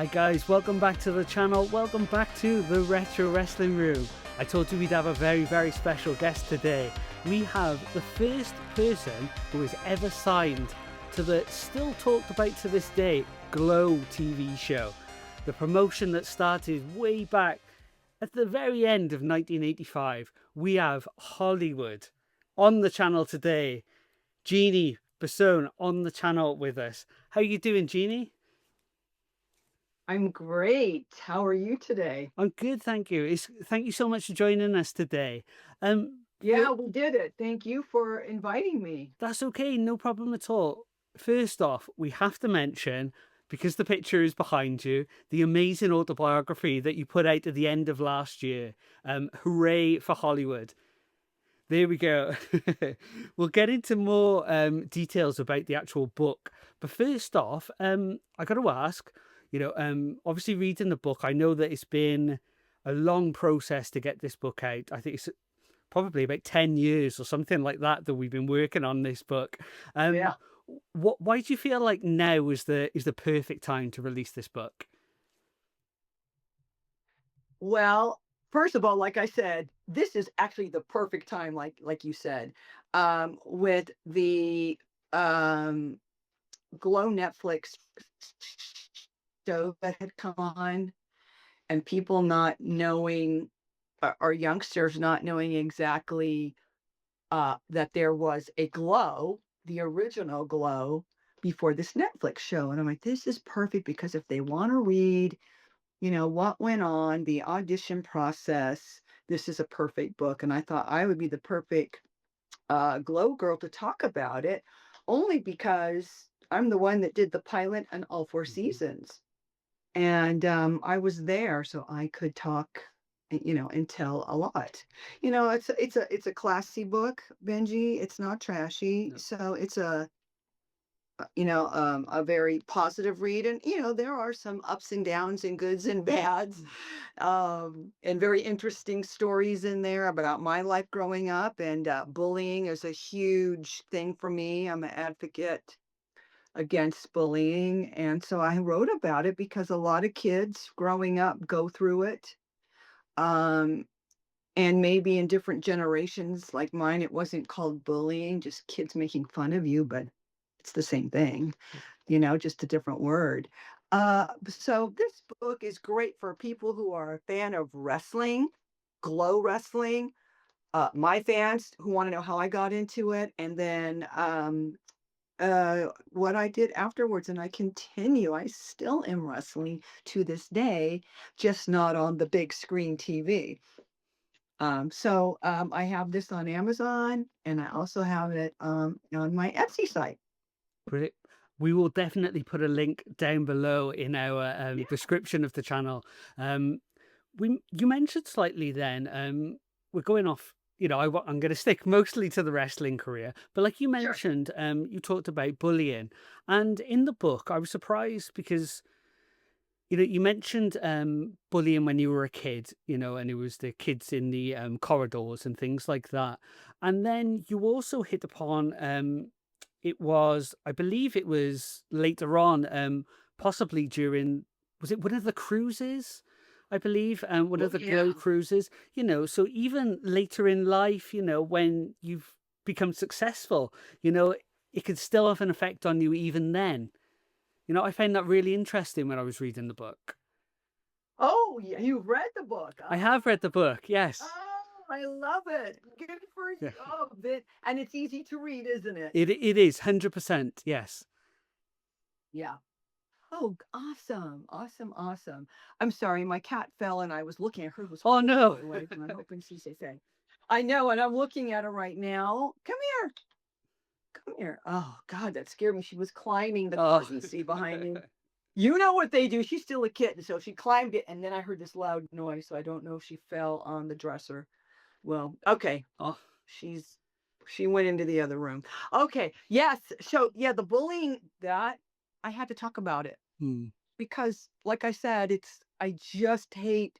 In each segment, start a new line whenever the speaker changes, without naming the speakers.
Hi guys, welcome back to the channel. Welcome back to the Retro Wrestling Room. I told you we'd have a very special guest today. We have the first person who has ever signed to the still talked about to this day Glow TV show. The promotion that started way back at the very end of 1985. We have Hollywood on the channel today. Jeanne Basone on the channel with us. How you doing, Jeanne?
I'm great. How are you today?
I'm good, thank you. Thank you so much for joining us today. Um,
Yeah, we did it. Thank you for inviting me.
that's okay, no problem at all. First off, we have to mention, because the picture is behind you, the amazing autobiography that you put out at the end of last year. Hooray for Hollywood. There we go. We'll get into more details about the actual book. But first off, I got to ask, obviously reading the book, I know that it's been a long process to get this book out. I think it's probably about 10 years or something like that we've been working on this book.
Yeah.
Why do you feel like now is the perfect time to release this book?
Well, first of all, like I said, this is actually the perfect time, like you said, with the um, Glow Netflix show that had come on, and people not knowing, or youngsters not knowing exactly that there was a Glow, the original Glow, before this Netflix show. And I'm like, this is perfect because if they want to read, what went on, the audition process, this is a perfect book. And I thought I would be the perfect Glow girl to talk about it, only because I'm the one that did the pilot and all four seasons. And I was there, so I could talk, and tell a lot. It's a classy book, Benji. It's not trashy,
No.
so it's a very positive read. And there are some ups and downs and goods and bads, and very interesting stories in there about my life growing up. And bullying is a huge thing for me. I'm an advocate against bullying. And so I wrote about it because a lot of kids growing up go through it. Um, and maybe in different generations like mine, it wasn't called bullying, just kids making fun of you, but it's the same thing, just a different word. So this book is great for people who are a fan of wrestling, Glow wrestling, my fans who want to know how I got into it, and then what I did afterwards, and I continue. I still am wrestling to this day, just not on the big screen TV. I have this on Amazon, and I also have it on my Etsy site.
Brilliant. We will definitely put a link down below in our
Yeah,
description of the channel. Um, you mentioned slightly then, we're going off, I'm going to stick mostly to the wrestling career, but like you
sure.
mentioned, you talked about bullying. And in the book, I was surprised because, you mentioned bullying when you were a kid, and it was the kids in the corridors and things like that. And then you also hit upon it was, I believe it was later on, possibly during, was it one of the cruises? I believe, one
Oh
of the
yeah.
Glow cruises, so even later in life, when you've become successful, it could still have an effect on you even then. I found that really interesting when I was reading the book.
Oh, yeah, you've read the book.
I have read the book, yes.
Oh, I love it. Good for you.
Yeah.
Oh, and it's easy to read, isn't it?
It is 100%, yes.
Yeah. Oh, awesome. Awesome. Awesome. I'm sorry, my cat fell and I was looking at her. It was
Oh
holding
no.
her leg, and I'm hoping she's okay. I know, and I'm looking at her right now. Come here. Come here. Oh, God, that scared me. She was climbing the
Oh.
curtain, see behind me. You know what they do. She's still a kitten, so she climbed it, and then I heard this loud noise, so I don't know if she fell on the dresser. Well, okay.
Oh.
She's she went into the other room. Okay. Yes. So yeah, the bullying, that I had to talk about it
Hmm.
because like I said, I just hate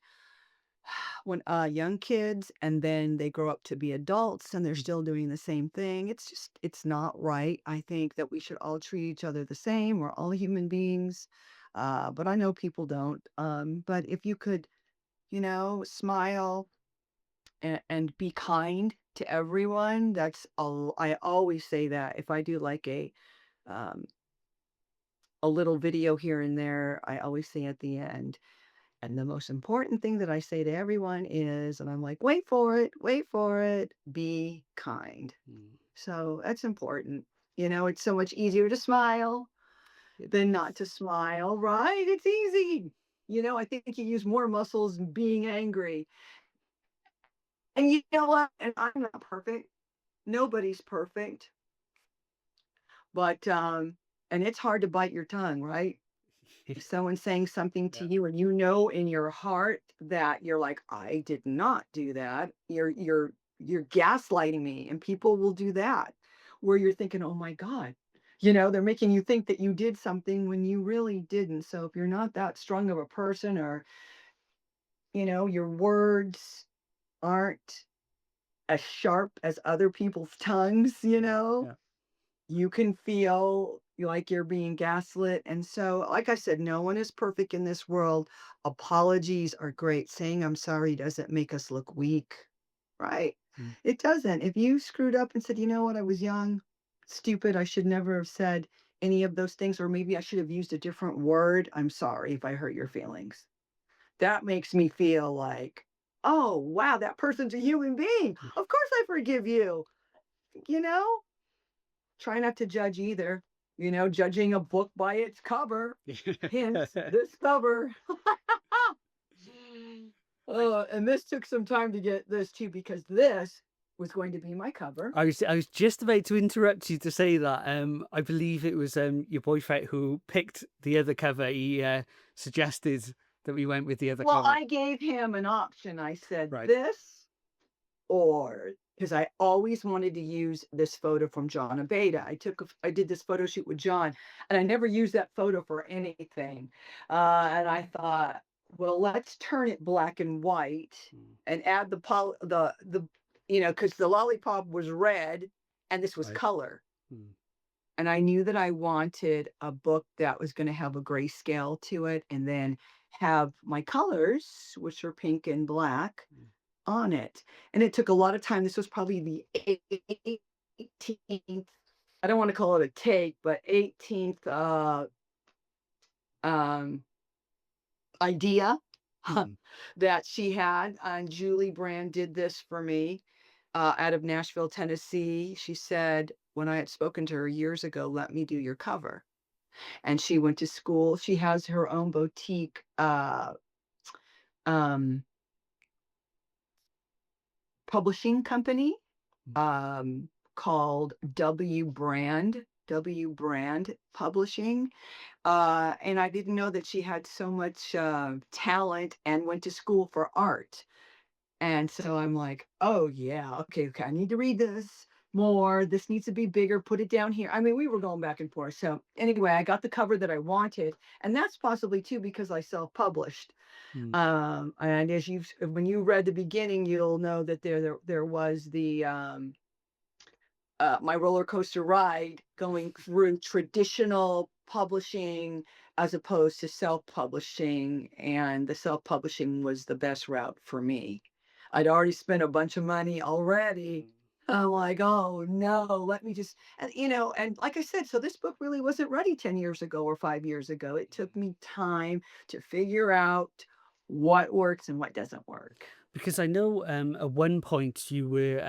when young kids and then they grow up to be adults and they're still doing the same thing. It's not right. I think that we should all treat each other the same. We're all human beings. But I know people don't. But if you could, smile and be kind to everyone, that's all. I always say that if I do like um, a little video here and there, I always say at the end, and the most important thing that I say to everyone is, and I'm like, wait for it, be kind.
Mm.
So that's important. It's so much easier to smile than not to smile, right? It's easy. I think you use more muscles being angry. And you know what? And I'm not perfect. Nobody's perfect. But and it's hard to bite your tongue, right? If someone's saying something to
Yeah.
you and in your heart that you're like, I did not do that. You're gaslighting me. And people will do that where you're thinking, oh my God. They're making you think that you did something when you really didn't. So if you're not that strong of a person, or, your words aren't as sharp as other people's tongues,
Yeah.
you can feel like you're being gaslit. And so, like I said, no one is perfect in this world. Apologies are great. Saying I'm sorry doesn't make us look weak, right?
Mm.
It doesn't. If you screwed up and said, you know what, I was young, stupid, I should never have said any of those things, or maybe I should have used a different word. I'm sorry if I hurt your feelings. That makes me feel like, oh, wow, that person's a human being. Of course I forgive you, you know? Try not to judge either. Judging a book by its cover. Hence, this cover. And this took some time to get this too, because this was going to be my cover.
I was just about to interrupt you to say that. I believe it was your boyfriend who picked the other cover. He suggested that we went with the other
Well,
cover.
I gave him an option. I said,
Right.
this or because I always wanted to use this photo from John Abeda. I did this photo shoot with John, and I never used that photo for anything. And I thought, well, let's turn it black and white
Mm.
and add because the lollipop was red and this was
Right.
color.
Mm.
And I knew that I wanted a book that was going to have a grayscale to it, and then have my colors, which are pink and black,
Mm.
on it. And it took a lot of time. This was probably the 18th, I don't want to call it a take, but 18th um, idea
Mm.
that she had. And Julie Brand did this for me out of Nashville, Tennessee. She said, when I had spoken to her years ago, let me do your cover. And she went to school. She has her own boutique um, publishing company called W Brand Publishing. And I didn't know that she had so much talent and went to school for art. And so I'm like, oh, yeah, okay, I need to read this more. This needs to be bigger. Put it down here. I mean, we were going back and forth. So anyway, I got the cover that I wanted. And that's possibly too because I self published.
Mm.
And when you read the beginning, you'll know that there was the my roller coaster ride going through traditional publishing as opposed to self-publishing, and the self-publishing was the best route for me. I'd already spent a bunch of money already. I'm like, oh no, let me just, and like I said, so this book really wasn't ready 10 years ago or 5 years ago. It took me time to figure out what works and what doesn't work.
Because I know at one point you were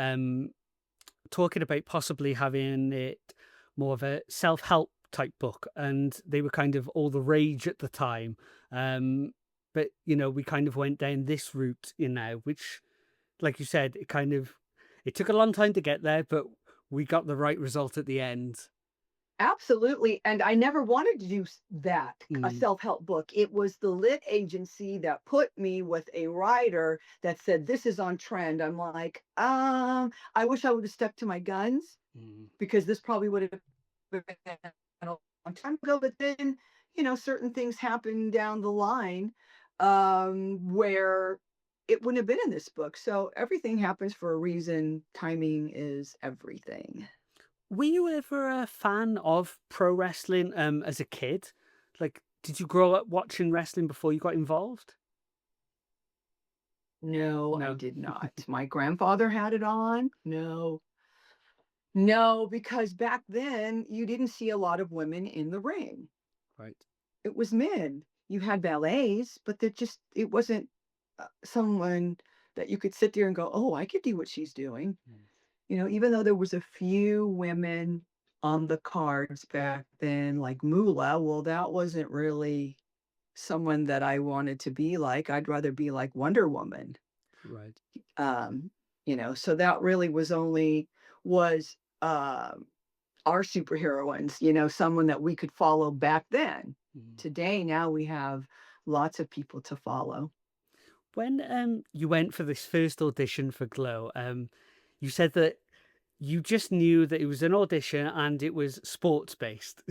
talking about possibly having it more of a self-help type book, and they were kind of all the rage at the time. But we kind of went down this route now, which, like you said, it took a long time to get there, but we got the right result at the end.
Absolutely, and I never wanted to do that, a
Mm.
self-help book. It was the lit agency that put me with a writer that said, "This is on trend." I'm like, I wish I would have stuck to my guns
Mm.
because this probably would have been a long time ago, but then, certain things happen down the line, where it wouldn't have been in this book. So everything happens for a reason. Timing is everything.
Were you ever a fan of pro wrestling as a kid? Like, Did you grow up watching wrestling before you got involved?
No, I
No.
did not. My grandfather had it on. No. No, because back then you didn't see a lot of women in the ring.
Right.
It was men. You had ballets, but it wasn't someone that you could sit there and go, "Oh, I could do what she's doing."
Mm.
Even though there was a few women on the cards back then, like Moolah, well, that wasn't really someone that I wanted to be like. I'd rather be like Wonder Woman.
Right.
Um, so that really was our superheroines, someone that we could follow back then.
Mm.
Today, now we have lots of people to follow.
When you went for this first audition for Glow, you said that you just knew that it was an audition and it was sports based.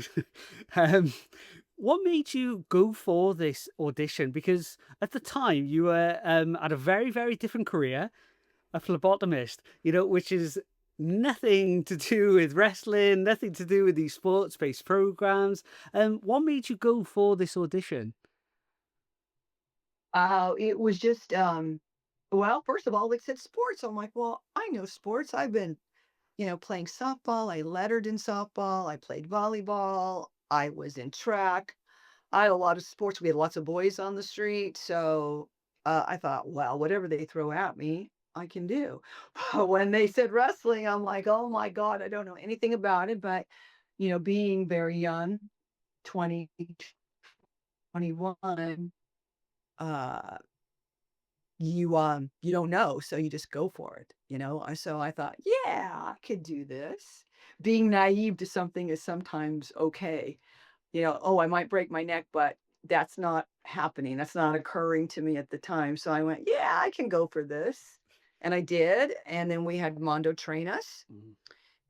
um, what made you go for this audition? Because at the time you were at a very, very different career, a phlebotomist, which is nothing to do with wrestling, nothing to do with these sports based programs. What made you go for this audition?
It was just, well, first of all, like I said, sports. I'm like, well, I know sports. I've been, playing softball. I lettered in softball. I played volleyball. I was in track. I had a lot of sports. We had lots of boys on the street. So I thought, well, whatever they throw at me, I can do. But when they said wrestling, I'm like, oh my God, I don't know anything about it. But, being very young, 20, 21, uh, you don't know. So you just go for it. So I thought, yeah, I could do this. Being naive to something is sometimes okay. Oh, I might break my neck, but that's not happening. That's not occurring to me at the time. So I went, yeah, I can go for this. And I did. And then we had Mondo train us.
Mm.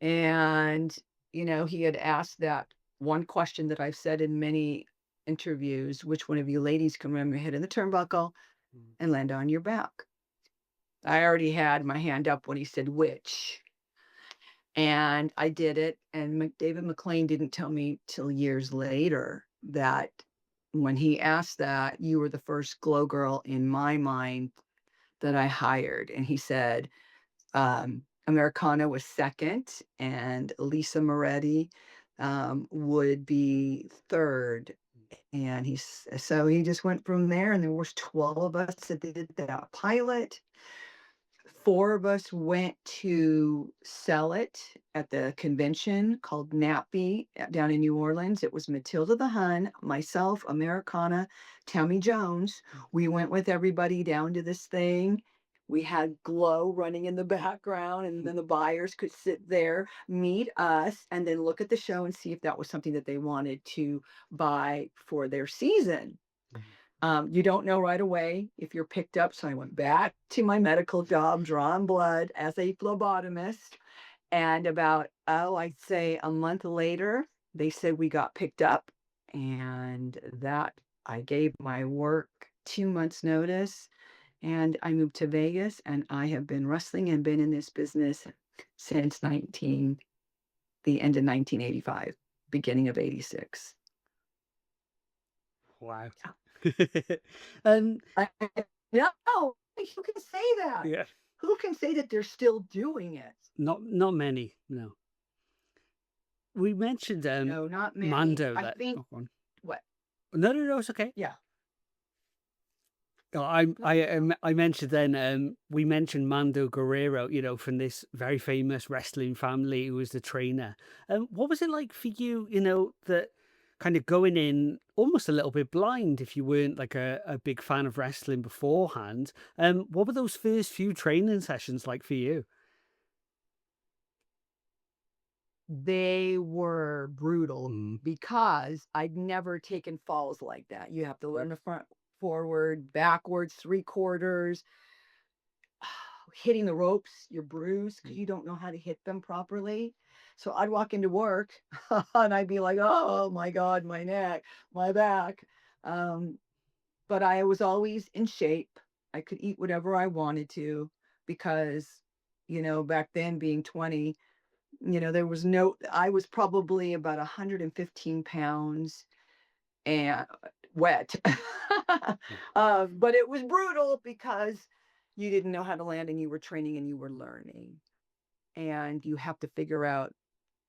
And, he had asked that one question that I've said in many interviews, which one of you ladies can ram your head in the turnbuckle
Mm.
and land on your back? I already had my hand up when he said which. And I did it, and David McLean didn't tell me till years later that when he asked that, "You were the first glow girl in my mind that I hired." And he said, Americana was second, and Lisa Moretti, would be third. And so he just went from there, and there was 12 of us that did that pilot. 4 of us went to sell it at the convention called NAPI down in New Orleans. It was Matilda the Hun, myself, Americana, Tammy Jones. We went with everybody down to this thing. We had glow running in the background, and then the buyers could sit there, meet us, and then look at the show and see if that was something that they wanted to buy for their season.
Mm.
You don't know right away if you're picked up. So I went back to my medical job, drawing blood as a phlebotomist. And about, I'd say a month later, they said we got picked up. And that I gave my work 2 months' notice. And I moved to Vegas, and I have been wrestling and been in this business since the end of 1985, beginning of 86.
Wow. um,
I no, who can say that?
yeah,
Who can say that they're still doing it?
not many. No, we mentioned
No, not many.
Mando.
I
That
think
oh, go on.
what?
No, no, no, it's okay.
Yeah.
Oh,
No,
I mentioned then we mentioned Mando Guerrero, from this very famous wrestling family who was the trainer. What was it like for you, that kind of going in almost a little bit blind if you weren't like a big fan of wrestling beforehand? What were those first few training sessions like for you?
they were brutal
Mm.
because I'd never taken falls like that. You have to learn the front, forward, backwards, three quarters, hitting the ropes, you're bruised because you don't know how to hit them properly. So I'd walk into work and I'd be like, oh my God, my neck, my back. Um, but I was always in shape. I could eat whatever I wanted to because, back then being 20, there was I was probably about 115 pounds. and wet.
Yeah.
But it was brutal because you didn't know how to land and you were training and you were learning. And you have to figure out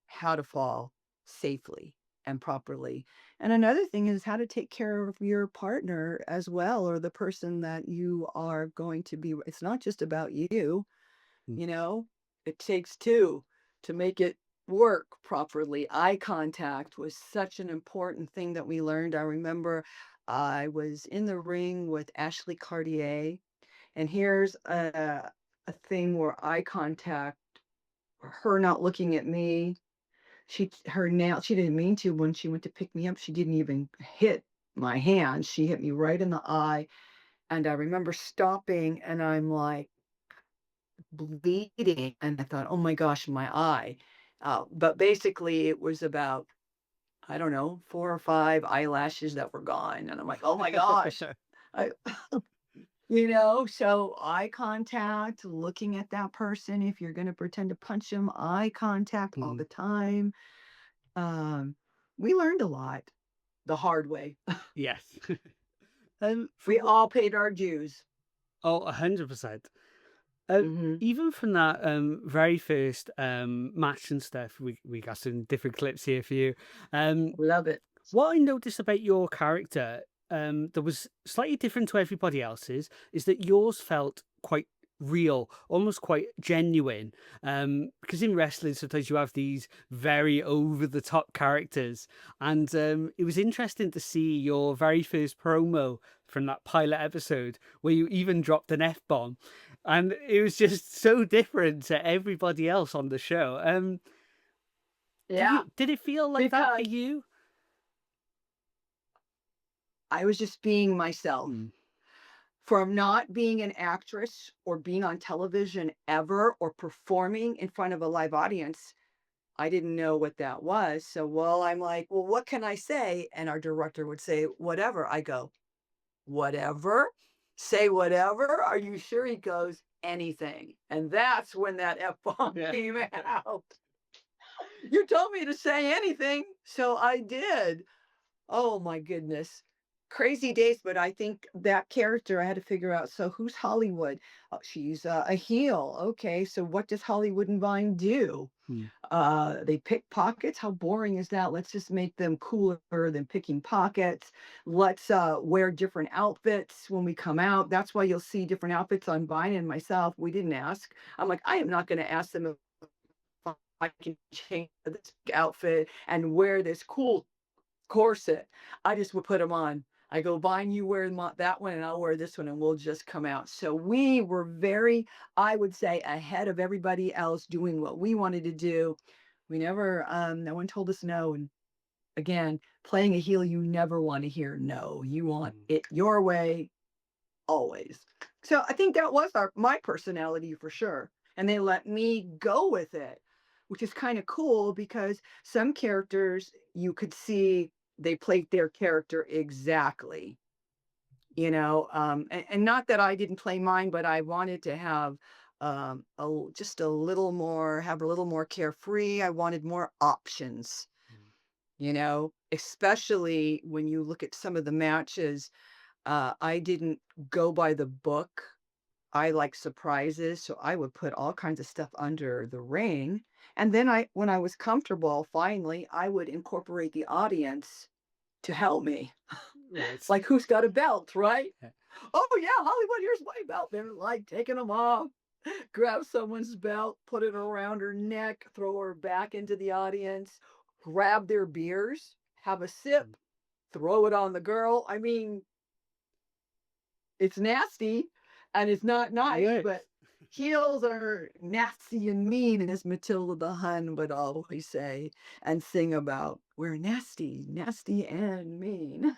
how to fall safely and properly. And another thing is how to take care of your partner as well, or the person that you are going to be. It's not just about you,
Mm.
you know, it takes two to make it work properly. Eye contact was such an important thing that we learned. I remember I was in the ring with Ashley Cartier, and here's a thing where eye contact, her not looking at me, her nail, she didn't mean to, when she went to pick me up, she didn't even hit my hand. She hit me right in the eye. And I remember stopping and I'm like bleeding. And I thought, oh my gosh, my eye. But basically, it was about, I don't know, 4 or 5 eyelashes that were gone. And I'm like, oh my gosh. I, so eye contact, looking at that person. If you're going to pretend to punch them, eye contact all
Mhm.
the time. Um, we learned a lot the hard way.
Yes.
We
From
all paid our dues.
100%. Uh,
Hmm.
Even from that very first match and stuff, we got some different clips here for you. Um,
Love it.
what I noticed about your character, that was slightly different to everybody else's, is that yours felt quite real, almost quite genuine. Because in wrestling, sometimes you have these very over the top characters, and it was interesting to see your very first promo from that pilot episode where you even dropped an F bomb, and it was just so different to everybody else on the show.
Yeah,
Did it feel like that for
because
you?
I was just being myself.
Mm,
From not being an actress or being on television ever or performing in front of a live audience, I didn't know what that was. So, well, I'm like, well, what can I say? And our director would say, whatever. I go, whatever? Say whatever? Are you sure? He goes, anything. And that's when that F bomb
yeah.
came out. You told me to say anything, so I did. Oh my goodness. Crazy days, but I think that character I had to figure out. So who's Hollywood? Oh, she's a heel. Okay, so what does Hollywood and Vine do?
Mm,
They pick pockets. How boring is that? Let's just make them cooler than picking pockets. Let's wear different outfits when we come out. That's why you'll see different outfits on Vine and myself. We didn't ask. I'm like, I am not going to ask them if I can change this outfit and wear this cool corset. I just would put them on. I go, Vine, you wear that one and I'll wear this one and we'll just come out. So we were very, I would say, ahead of everybody else doing what we wanted to do. We never, no one told us no. And again, playing a heel, you never want to hear no. You want
mm.
it your way always. So I think that was my personality for sure. And they let me go with it, which is kind of cool because some characters you could see they played their character exactly, and not that I didn't play mine, but I wanted to have just a little more, have a little more carefree. I wanted more options, especially when you look at some of the matches. I didn't go by the book. I like surprises, so I would put all kinds of stuff under the ring. And then when I was comfortable, finally, I would incorporate the audience to help me.
Right.
Like, who's got a belt, right?
Yeah.
Oh, yeah, Hollywood, here's my belt. They're like taking them off, grab someone's belt, put it around her neck, throw her back into the audience, grab their beers, have a
Mm.
sip, throw it on the girl. I mean, it's nasty and it's not
I
nice,
know.
but heels are nasty and mean, as Matilda the Hun would always say and sing about. We're nasty, nasty and mean.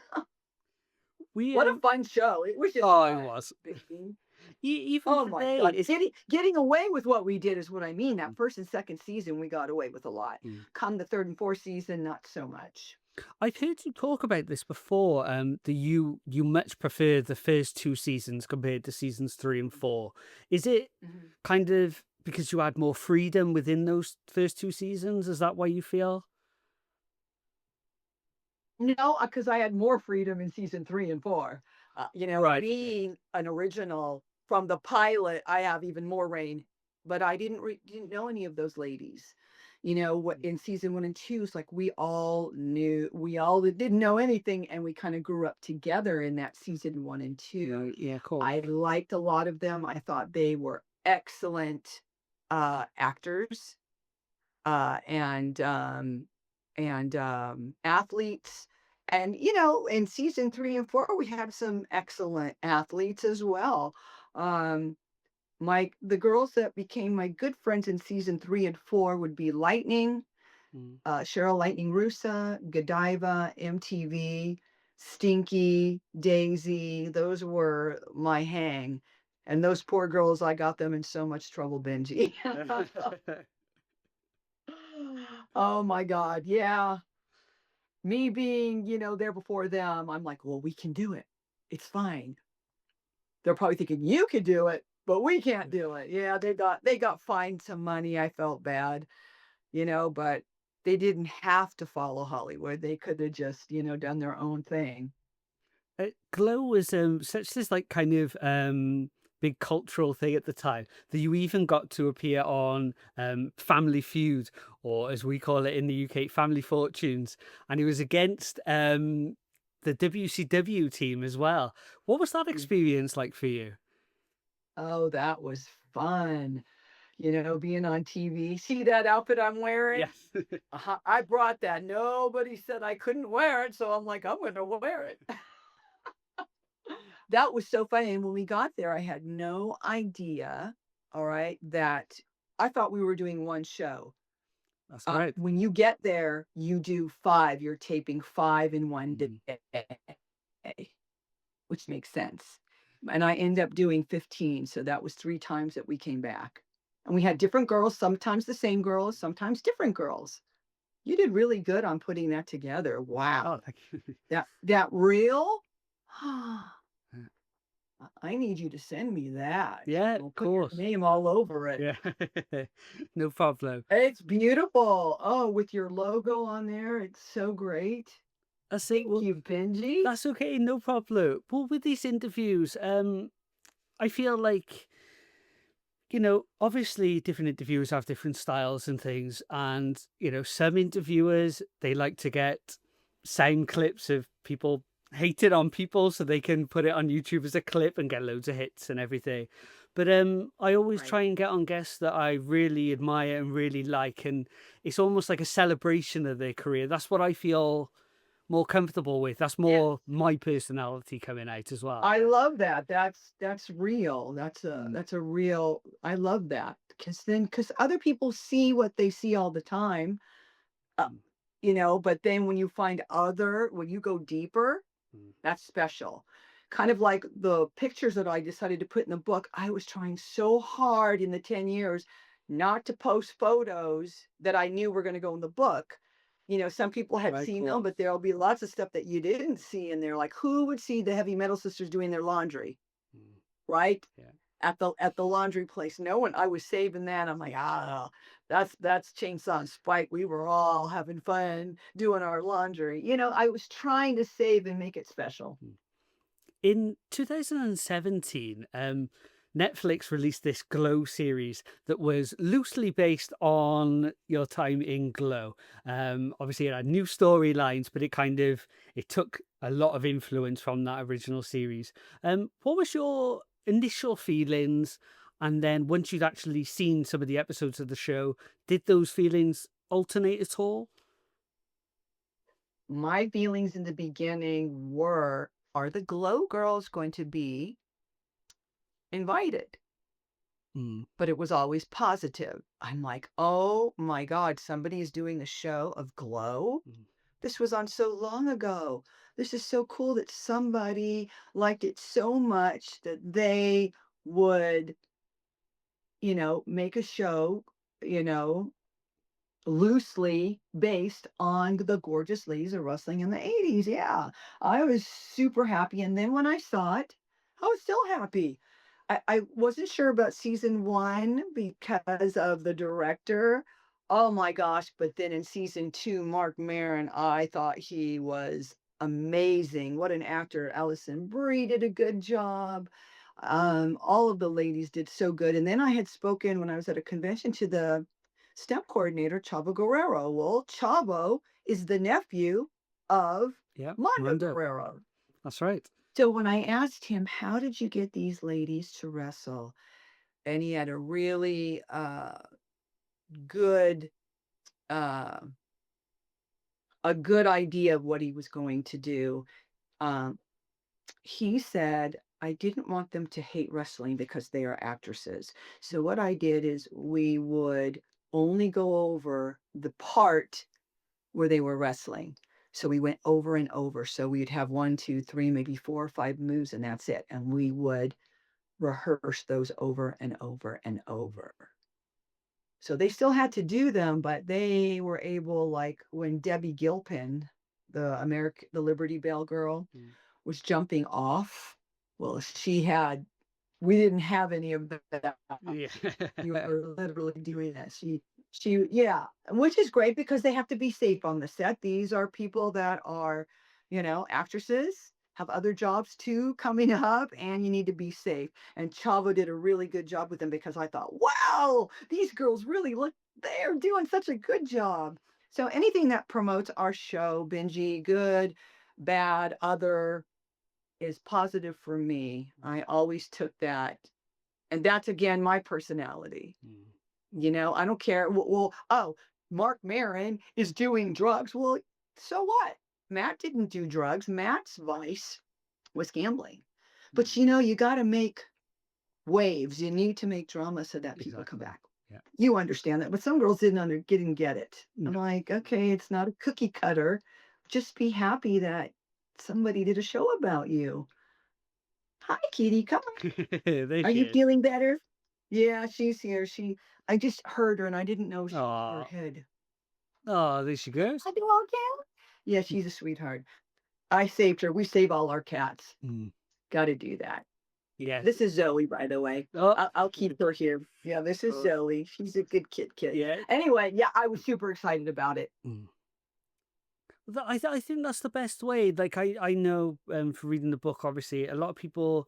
We
What a fun show. It was just
oh, it
fun,
was.
baby.
Even
Oh my
today,
God.
it's
Getting away with what we did is what I mean.
mm,
That first and second season, we got away with a lot.
mm.
Come the third and fourth season, not so much.
I've heard you talk about this before. That you much prefer the first two seasons compared to seasons 3 and 4. Is it
Mhm.
kind of because you had more freedom within those first two seasons? Is that why you feel?
No, because I had more freedom in season 3 and 4.
Right. Okay.
Being an original from the pilot, I have even more reign, but I didn't know any of those ladies. What
Mm.
in season 1 and 2, it's like we all didn't know anything, and we kinda grew up together in that season 1 and 2.
Right. Yeah. Cool.
I liked a lot of them. I thought they were excellent, actors, and athletes. And in season 3 and 4, we had some excellent athletes as well. Um, the girls that became my good friends in season 3 and 4 would be Lightning,
Mm.
Cheryl Lightning Rusa, Godiva, MTV, Stinky, Daisy. Those were my hang. And those poor girls, I got them in so much trouble, Benji. Oh my God. Yeah. Me being, there before them, I'm like, well, we can do it. It's fine. They're probably thinking you could do it, but we can't do it. Yeah, they got fined some money. I felt bad, but they didn't have to follow Hollywood. They could have just, done their own thing.
Glow was such this like kind of big cultural thing at the time that you even got to appear on Family Feud, or as we call it in the UK, Family Fortunes, and it was against the WCW team as well. What was that
Mm.
experience like for you?
Oh, that was fun. Being on TV. See that outfit I'm wearing?
Yes.
I brought that. Nobody said I couldn't wear it, so I'm like, I'm going to wear it. That was so funny, and when we got there, I had no idea, all right, that I thought we were doing one show.
That's right.
When you get there, you do 5. You're taping 5 in one
Mhm.
day, which makes sense. And I end up doing 15, so that was 3 times that we came back. And we had different girls, sometimes the same girls, sometimes different girls. You did really good on putting that together.
Oh,
Wow.
thank you.
That reel?
Yeah,
I need you to send me that.
yeah,
We'll
of
put your
course.
name all over it.
Yeah, no problem.
It's beautiful. Oh, with your logo on there. It's so great.
That's it.
Thank
Well,
you, Benji.
that's okay, no problem. Well, with these interviews, I feel like, obviously different interviewers have different styles and things. And, some interviewers, they like to get sound clips of people hating on people so they can put it on YouTube as a clip and get loads of hits and everything. But I always
Right.
try and get on guests that I really admire and really like. And it's almost like a celebration of their career. That's what I feel more comfortable with. That's more
Yes.
my personality coming out as well.
I love that. That's real.
Mm,
That's a real. I love that because other people see what they see all the time. Uh,
mm,
but then when you go deeper,
mm.
that's special. Kind of like the pictures that I decided to put in the book. I was trying so hard in the 10 years not to post photos that I knew were going to go in the book. Some people had
Right,
seen
cool.
them, but there'll be lots of stuff that you didn't see in there. Like who would see the heavy metal sisters doing their laundry,
Mm,
right?
yeah.
At the laundry place. No one. I was saving that. I'm like, that's Chainsaw and Spike. We were all having fun doing our laundry. I was trying to save and make it special.
Mm. In 2017, Netflix released this Glow series that was loosely based on your time in Glow. Obviously, it had new storylines, but it took a lot of influence from that original series. What was your initial feelings? And then once you'd actually seen some of the episodes of the show, did those feelings alternate at all?
My feelings in the beginning were, are the Glow girls going to be invited?
Mm,
But it was always positive. I'm like, oh my God, somebody is doing the show of Glow.
mm,
This was on so long ago. This is so cool that somebody liked it so much that they would, make a show, you know, loosely based on the gorgeous ladies of wrestling in the 80s. Yeah, I was super happy. And then when I saw it, I was still happy. I wasn't sure about season 1 because of the director. Oh my gosh, but then in season 2, Mark Maron, I thought he was amazing. What an actor. Alison Brie did a good job. All of the ladies did so good. And then I had spoken when I was at a convention to the step coordinator, Chavo Guerrero. Well, Chavo is the nephew of
Yeah,
Mondo
Mondo.
Guerrero.
That's right.
So when I asked him, how did you get these ladies to wrestle? And he had a really good uh a good idea of what he was going to do. Um, he said, I didn't want them to hate wrestling because they are actresses. So what I did is we would only go over the part where they were wrestling. So we went over and over. So we'd have one, two, three, maybe 4 or 5 moves, and that's it. And we would rehearse those over and over and over. So they still had to do them, but they were able, like when Debbie Gilpin, the Liberty Bell girl,
Mm.
was jumping off. Well, we didn't have any of that.
Yeah.
You were literally doing that. Yeah, which is great because they have to be safe on the set. These are people that are, actresses, have other jobs too coming up, and you need to be safe. And Chavo did a really good job with them because I thought, wow, these girls really they're doing such a good job. So anything that promotes our show, Benji, good, bad, other, is positive for me. I always took that. And that's again my personality.
Mm.
I don't care. Oh, Mark Maron is doing drugs. Well, so what? Matt didn't do drugs. Matt's vice was gambling. But
Mm.
you got to make waves. You need to make drama so that people come
Exactly.
back.
Yeah.
You understand that. But some girls didn't get it. I'm
No.
like, okay, it's not a cookie cutter. Just be happy that somebody did a show about you. Hi, Kitty. Come on.
There
Are
she
you
is.
feeling better? Yeah, she's here. I just heard her and I didn't know her
Oh,
head.
oh, there she goes.
I do okay. Yeah, she's a sweetheart. I saved her. We save all our cats.
Mm.
Got to do that.
Yes.
This is Zoe, by the way.
Oh,
I'll keep her here. Yeah, this is
oh,
Zoe. She's a good kid.
yeah.
Anyway, yeah, I was super excited about it.
Mm. I think that's the best way. Like I know from reading the book, obviously, a lot of people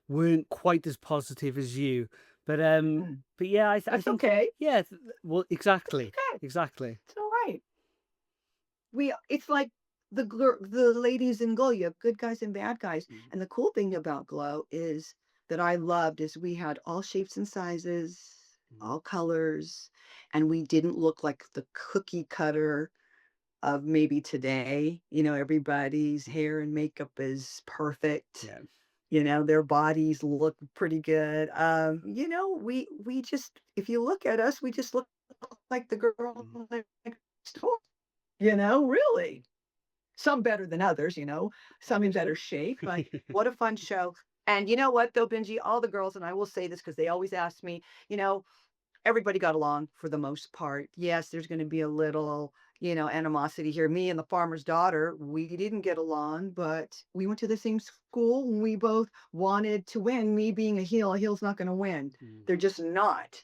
weren't quite as positive as you,
Mm.
but yeah, I
That's
think
okay.
yeah, well,
That's
exactly,
okay.
exactly.
It's all right. It's like the ladies in Glow. You have good guys and bad guys.
Mm.
And the cool thing about Glow is that I loved is we had all shapes and sizes,
Mm.
all colors, and we didn't look like the cookie cutter of maybe today. Everybody's hair and makeup is perfect.
Yeah.
Their bodies look pretty good. We just, if you look at us, we just look like the girl
Mm.
next door. Really. Some better than others, some in better
Obviously.
shape, but what a fun show. And you know what, though, Benji, all the girls, and I will say this because they always ask me, you know, everybody got along for the most part. Yes, there's going to be a little, animosity here. Me and the farmer's daughter, we didn't get along, but we went to the same school and we both wanted to win. Me being a heel's not going to win.
Mm.
They're just not.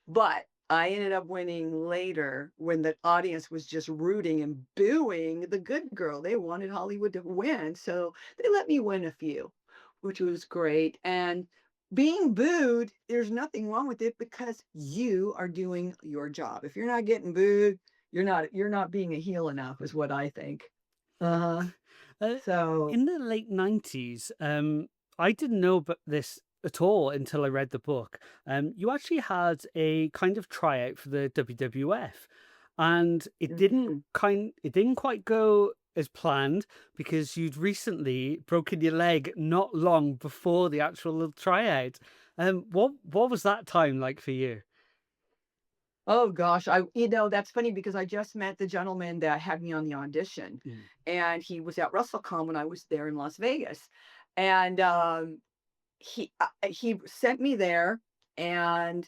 But I ended up winning later when the audience was just rooting and booing the good girl. They wanted Hollywood to win. So they let me win a few, which was great. And being booed, there's nothing wrong with it because you are doing your job. If you're not getting booed, you're not being a heel enough, is what I think. Uh-huh.
Uh,
So
in the late 90s, I didn't know about this at all until I read the book. You actually had a kind of tryout for the WWF, and
mhm.
it didn't quite go as planned because you'd recently broken your leg not long before the actual little tryout. What was that time like for you?
Oh gosh, that's funny because I just met the gentleman that had me on the audition,
Mm.
and he was at WrestleCon when I was there in Las Vegas, and he sent me there, and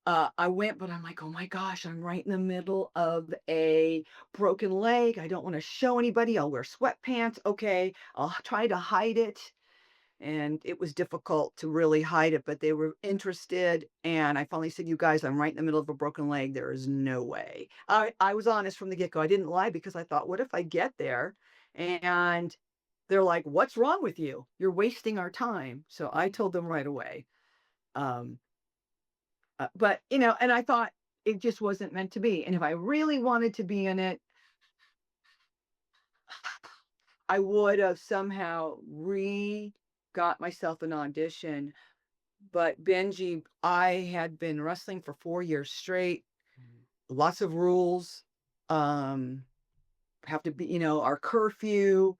I went, but I'm like, oh my gosh, I'm right in the middle of a broken leg. I don't want to show anybody. I'll wear sweatpants. Okay, I'll try to hide it. and it was difficult to really hide it, but they were interested. And I finally said, "You guys, I'm right in the middle of a broken leg. There is no way." I was honest from the get go. I didn't lie because I thought, what if I get there and they're like, "What's wrong with you? You're wasting our time." So I told them right away. Um, but and I thought it just wasn't meant to be. And if I really wanted to be in it, I would have somehow got myself an audition. But Benji, I had been wrestling for 4 years straight, lots of rules, um, have to be, our curfew.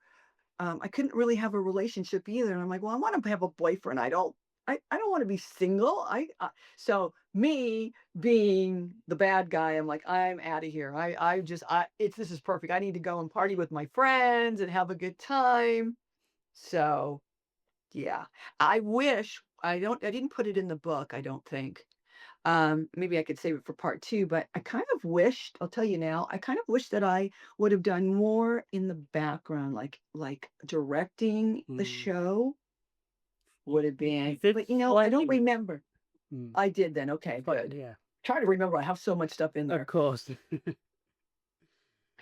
I couldn't really have a relationship either. And I'm like, well, I want to have a boyfriend. I don't want to be single. So me being the bad guy, I'm like, I'm out of here. This is perfect. I need to go and party with my friends and have a good time. So yeah, I didn't put it in the book, I don't think. Maybe I could save it for part two, but I kind of wished, I'll tell you now, I kind of wish that I would have done more in the background, like directing the
Mm.
show
You,
would have
you
been,
did
but I don't
slightly.
remember.
Mm.
I did then. Okay, good.
Yeah,
Try to remember. I have so much stuff in
of
there.
course.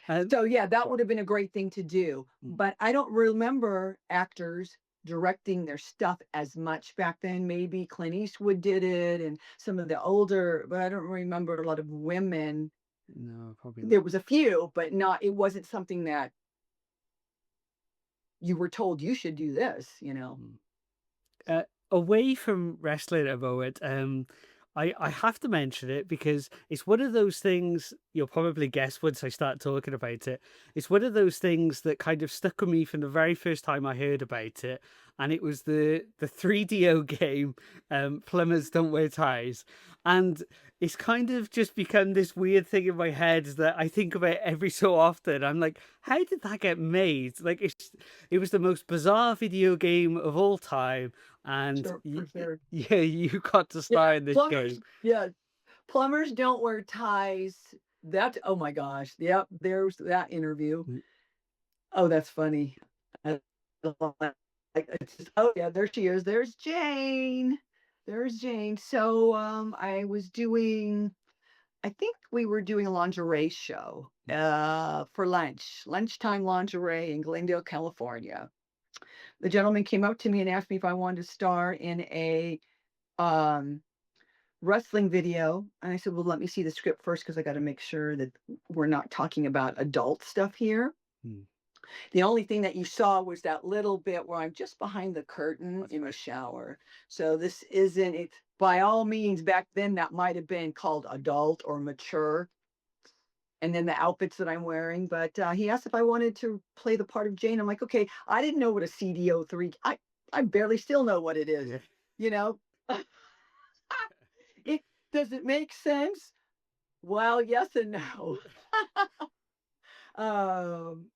um,
So yeah, that would have been a great thing to do.
mm,
But I don't remember actors directing their stuff as much back then. Maybe Clint Eastwood did it and some of the older, but I don't remember a lot of women.
no, probably not.
There was a few, but not, it wasn't something that you were told you should do this.
Mm. uh, Away from wrestling at a moment, I have to mention it because it's one of those things you'll probably guess once I start talking about it. It's one of those things that kind of stuck with me from the very first time I heard about it, and it was the 3DO game, Plumbers Don't Wear Ties, and it's kind of just become this weird thing in my head that I think about every so often. I'm like, how did that get made? Like, it was the most bizarre video game of all time, and
Sure, for sure.
yeah, you got to
Yeah,
star in this
plumbers.
game.
Yeah, plumbers don't wear ties. That, oh my gosh. Yep, there's that interview.
Mm,
Oh, that's funny. I love that. Like, it's just, oh yeah, there she is. There's Jane. There's Jane. So I think we were doing a lingerie show for lunchtime lingerie in Glendale, California. The gentleman came up to me and asked me if I wanted to star in a um wrestling video. And I said, well, let me see the script first because I got to make sure that we're not talking about adult stuff here.
mm.
The only thing that you saw was that little bit where I'm just behind the curtain in the shower. So this isn't it. By all means, back then that might have been called adult or mature. And then the outfits that I'm wearing. But he asked if I wanted to play the part of Jane. I'm like, okay. I didn't know what a CDO3. I barely still know what it is.
Yeah.
You know, it does it make sense? Well, yes and no. um,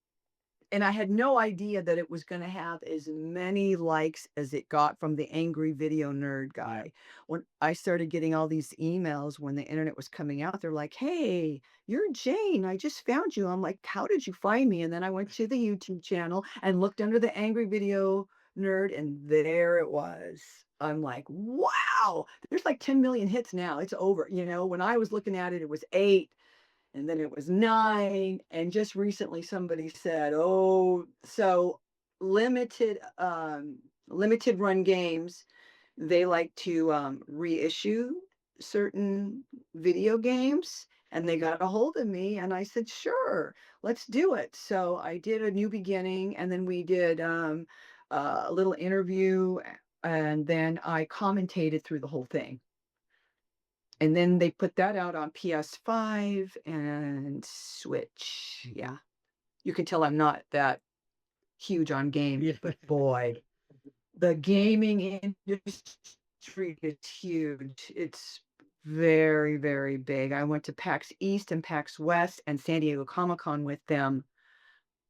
and I had no idea that it was going to have as many likes as it got from the angry video nerd
Yeah.
guy. When I started getting all these emails when the internet was coming out, they're like, "Hey, you're Jane. I just found you." I'm like, "How did you find me?" And then I went to the YouTube channel and looked under the angry video nerd, and there it was. I'm like, "Wow, there's like 10 million hits now. It's over." When I was looking at it, it was 8, and then it was 9, and just recently somebody said, oh, so limited run games, they like to reissue certain video games, and they got a hold of me, and I said, sure, let's do it. So I did a new beginning, and then we did a little interview, and then I commentated through the whole thing. And then they put that out on PS5 and Switch. Yeah. You can tell I'm not that huge on games,
Yeah.
but boy, the gaming industry is huge. It's very, very big. I went to PAX East and PAX West and San Diego Comic-Con with them.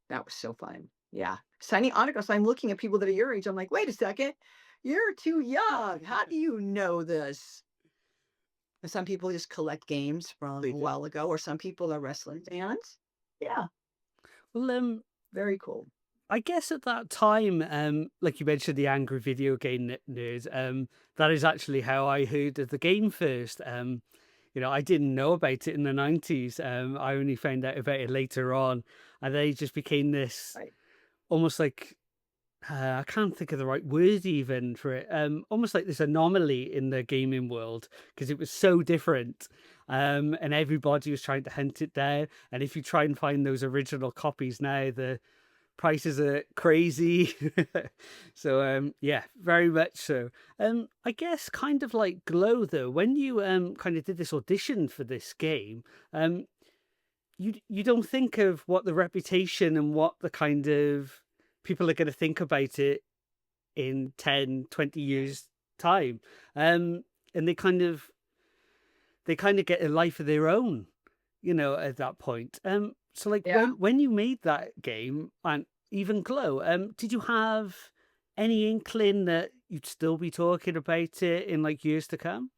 That was so fun. Yeah. Signing autographs. I'm looking at people that are your age. I'm like, wait a second. You're too young. How do you know this? And some people just collect games from
They
a
do.
while ago, or some people are wrestling fans. Yeah,
Well,
very cool.
I guess at that time, like you mentioned, the angry video game nerds. That is actually how I heard of the game first. I didn't know about it in the 90s. I only found out about it later on, and they just became this
Right.
almost like I can't think of the right word even for it. Almost like this anomaly in the gaming world because it was so different. And everybody was trying to hunt it down. And if you try and find those original copies now, the prices are crazy. So yeah, very much so. I guess kind of like Glow though, when you kind of did this audition for this game, you don't think of what the reputation and what the kind of people are going to think about it in 10, 20 years time. And they kind of get a life of their own, at that point. So like
Yeah.
when you made that game and even Glow, did you have any inkling that you'd still be talking about it in like years to come?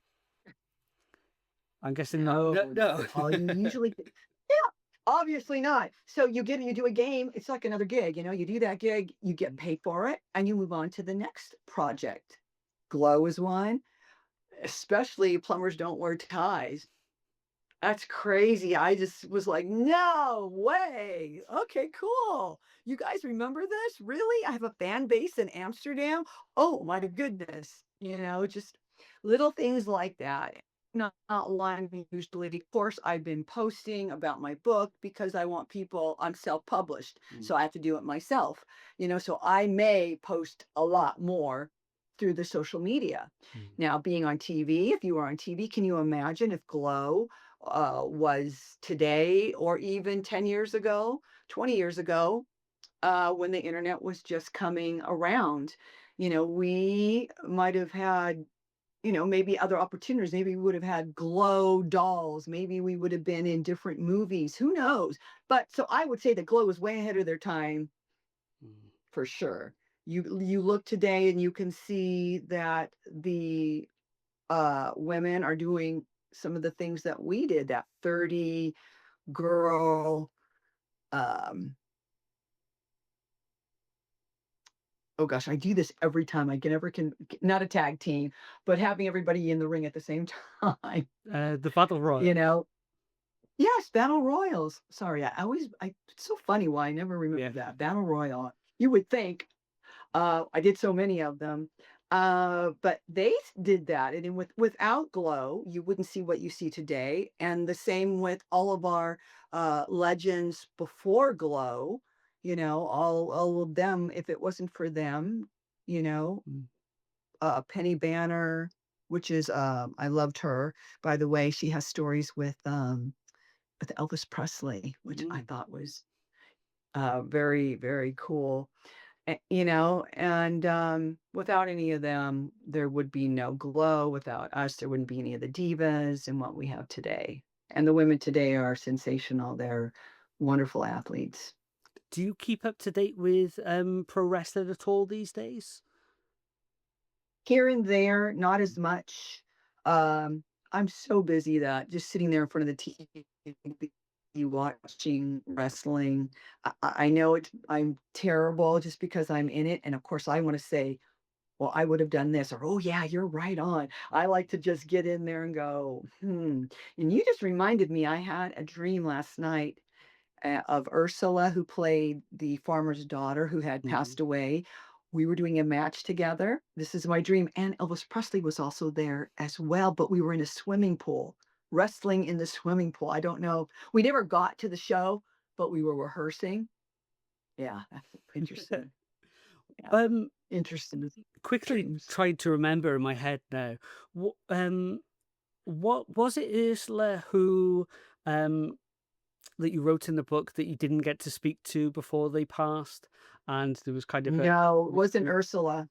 I'm guessing not. No,
No,
no.
all you usually yeah, obviously not. So you do a game, it's like another gig, you do that gig, you get paid for it, and you move on to the next project. Glow is one, especially Plumbers Don't Wear Ties. That's crazy. I just was like, "No way. Okay, cool. You guys remember this? Really? I have a fan base in Amsterdam? Oh my goodness." Just little things like that. Not lying me usually. Of course, I've been posting about my book because I want people, I'm self-published,
Mm,
so I have to do it myself. So I may post a lot more through the social media.
mm,
Now, being on TV, if you were on TV, can you imagine if Glow was today or even 10 years ago, 20 years ago, when the internet was just coming around? We might have had, maybe other opportunities. Maybe we would have had Glow dolls. Maybe we would have been in different movies. Who knows? But so I would say that Glow was way ahead of their time
mm,
for sure. You look today and you can see that the women are doing some of the things that we did, that 30 girl, um, oh gosh, I do this every time. I can never can not a tag team, but having everybody in the ring at the same time,
the battle
you
royal.
know. Yes, battle royals. Sorry, it's so funny why I never
Yeah.
remember that battle royal. You would think I did so many of them. But did that. And then without Glow, you wouldn't see what you see today. And the same with all of our legends before Glow, all of them, if it wasn't for them, you know,
Mm,
Penny Banner, which is I loved her. By the way, she has stories with Elvis Presley, which I
mm.
thought was very, very cool. And without any of them, there would be no Glow. Without us, there wouldn't be any of the divas and what we have today. And the women today are sensational. They're wonderful athletes.
Do you keep up to date with pro wrestling at all these days?
Here and there, not as much. I'm so busy that just sitting there in front of the TV watching wrestling. I know I'm terrible just because I'm in it. And of course, I want to say, well, I would have done this, or, oh, yeah, you're right on. I like to just get in there and go, hmm. And you just reminded me, I had a dream last night of Ursula, who played the farmer's daughter who had
Mm.
passed away. We were doing a match together. This is my dream. And Elvis Presley was also there as well, but we were in a swimming pool, wrestling in the swimming pool. I don't know. We never got to the show, but we were rehearsing. Yeah, that's interesting. Yeah,
um,
interesting
quickly
dreams.
trying to remember in my head now. What was it, Ursula, who um that you wrote in the book that you didn't get to speak to before they passed, and there was kind of a
No, it wasn't Ursula.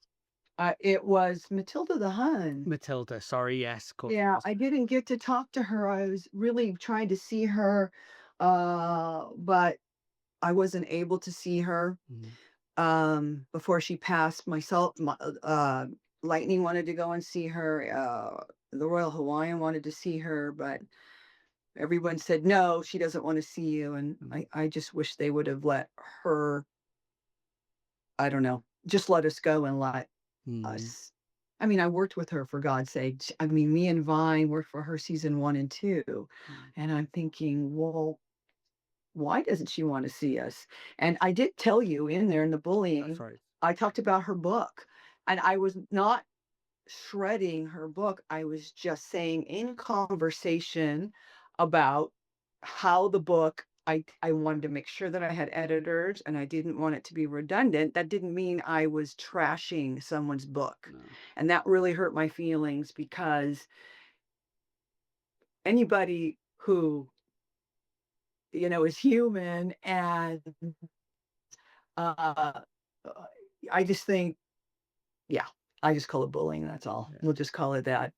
It was Matilda the Hun.
Matilda. Sorry, yes, of course it
Yeah,
was.
I didn't get to talk to her. I was really trying to see her, but I wasn't able to see her
Mm.
before she passed. Myself, Lightning wanted to go and see her. The Royal Hawaiian wanted to see her, but everyone said no, she doesn't want to see you. And
Mm.
I just wish they would have let her I don't know, just let us go and let
Mm,
us. I mean, I worked with her for God's sake. I mean, me and Vine worked for her season 1 and 2,
mm.
and I'm thinking, well, why doesn't she want to see us? And I did tell you in there in the
That's
bullying,
right.
I talked about her book, and I was not shredding her book. I was just saying in conversation about how the book, I wanted to make sure that I had editors and I didn't want it to be redundant. That didn't mean I was trashing someone's book.
No.
And that really hurt my feelings because anybody who, is human and uh uh, I just think, yeah, I just call it bullying, that's all.
Yeah.
We'll just call it that.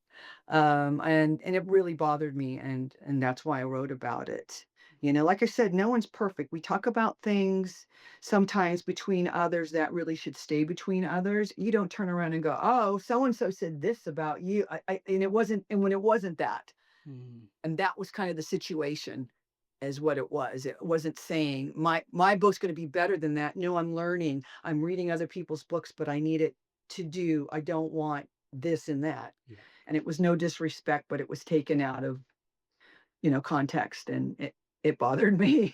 And it really bothered me, and that's why I wrote about it. Like I said, no one's perfect. We talk about things sometimes between others that really should stay between others. You don't turn around and go, "Oh, so and so said this about you." And it wasn't, and when it wasn't that,
Mm,
and that was kind of the situation, is what it was. It wasn't saying my book's going to be better than that. No, I'm learning. I'm reading other people's books, but I need it to do. I don't want this and that.
yeah.
And it was no disrespect, but it was taken out of, context, and it bothered me.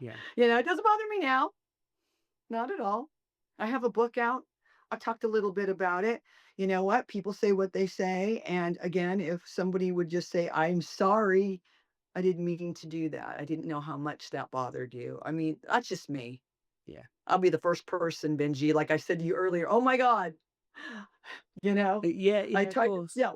Yeah.
It doesn't bother me now. Not at all. I have a book out. I talked a little bit about it. You know what? People say what they say. And again, if somebody would just say, I'm sorry, I didn't mean to do that. I didn't know how much that bothered you. I mean, that's just me.
Yeah.
I'll be the first person, Benji, like I said to you earlier. Oh my God. You know,
Yeah,
I
yeah, of
tried to,
course.
yeah,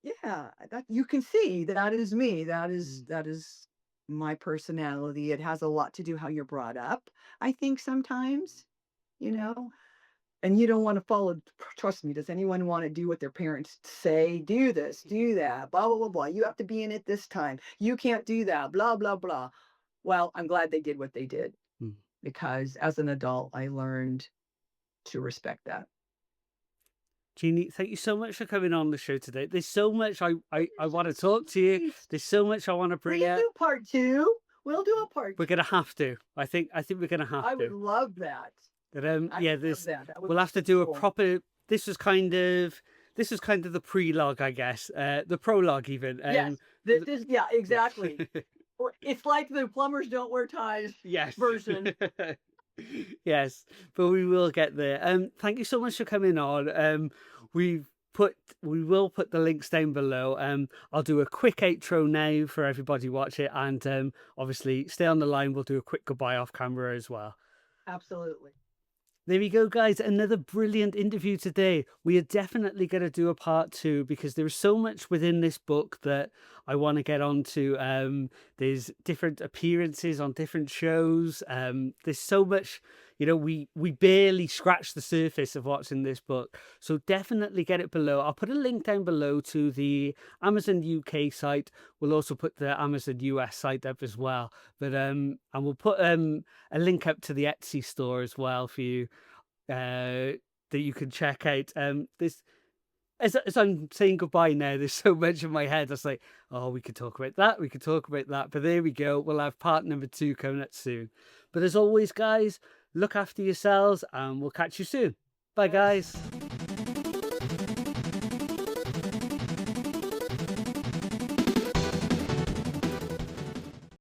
yeah, that you can see that is me. That is,
Mm,
that is my personality. It has a lot to do how you're brought up. I think sometimes, you know, and you don't want to follow, trust me, does anyone want to do what their parents say? Do this, do that, blah, blah, blah, blah. You have to be in it this time. You can't do that, blah, blah, blah. Well, I'm glad they did what they did
mm.
because as an adult, I learned to respect that.
Jeannie, thank you so much for coming on the show today. There's so much I
You're
want to
so
talk to you.
sweet.
There's so much I want to bring
Please
out.
do part two. We'll do a part
We're gonna
two.
have to. I think we're gonna have
I would
to.
love that.
But
I
yeah,
would love
this
that. That would
we'll
be
have to
so
do a
cool.
proper. This was kind of the prelogue, I guess. The prologue even.
Yes, this is, yeah, exactly.
Yeah.
It's like the Plumbers Don't Wear Ties
Yes.
version.
Yes, but we will get there. Thank you so much for coming on. We've we will put the links down below. I'll do a quick outro now for everybody watch it, and obviously stay on the line. We'll do a quick goodbye off camera as well.
Absolutely.
There we go, guys. Another brilliant interview today. We are definitely going to do a part two because there is so much within this book that I want to get onto. There's different appearances on different shows. There's so much, we barely scratched the surface of what's in this book. So definitely get it below. I'll put a link down below to the Amazon UK site. We'll also put the Amazon US site up as well. But and we'll put a link up to the Etsy store as well for you that you can check out. This as I'm saying goodbye now, there's so much in my head. I was like, oh, we could talk about that, we could talk about that. But there we go. We'll have part number 2 coming up soon. But as always, guys, look after yourselves and we'll catch you soon. Bye,
Yes.
guys.